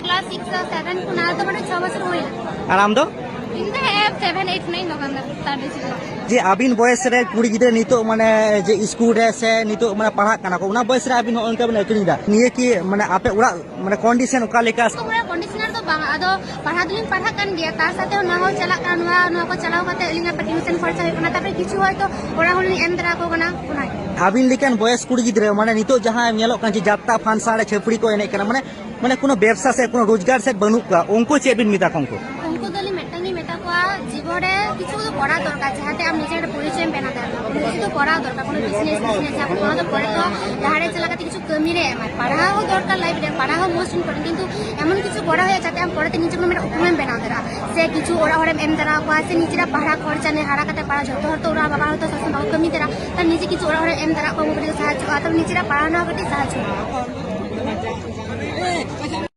class 6 আর 7 কোনা তো মানে 6 বছর হই আর আম দো ᱤᱧ ᱫᱚ 7 8 9 ᱫᱚᱠᱟᱱ ᱫᱟᱨ ᱛᱟᱨ ᱵᱮᱥᱤ ᱫᱚ যে আবিন বয়স রে কুড়ি গিদ্রা নিতো মানে যে স্কুল রে সে নিতো মানে পাড়াক কানা কো ওনা বয়স রে আবিন অনকা মানে আᱠᱷᱨᱤᱧ ᱫᱟ নিয়ে কি মানে আপে ওড়া মানে কন্ডিশন ওকা লেকা তো পুরা কন্ডিশনার তো বাং আদো পাড়া দিন পাড়া কান গিয়া তার সাথে না হল চালাক কান না কো চালাও কাতে লিঙ্গা টিউশন খরচা হয় না তারপরে কিছু হয়তো ওরা হল এম দ্বারা কো কানা ওনাই আবিন লিকান বয়স কুড়ি গিদ্রা মানে নিতো যাহা ñeলক কান যে যাত্রা ফানসা রে ছেপড়ি কো এনে কানা মানে মানে কোনো ব্যবসা সে কোনো রোজগার সে বানুক কা অঙ্কো চে বিন মিতা কঙ্কো উनको দলি মেটানি মেটা কোয়া জীবনে কিছু তো করা দরকার যাতে আমি নিজের পরিচয় বেনা দেয় কিছু তো করা দরকার কোনো বিজনেস আপনি কোনো তো করে তো ধারে চালাকাতে কিছু কমি রে আমার পড়াও দরকার লাইফে পড়াও মোস্ট ইম্পর্টেন্ট কিন্তু এমন কিছু করা হয়ে যাতে আমি পড়াতে নিজে কোনো উপমান বেনা দেরা সে কিছু ওরা ওরা এম দ্বারা কোয়া সে নিজেরা পড়া খরচা নে হারা কাতে পড়া যত হতো ওরা বাবা হতো শাসন বাবা কমি দেরা তার নিজে কিছু ওরা ওরা এম দ্বারা কম করে সাহায্য আর নিজেরা পড়ানো করতে সাহায্য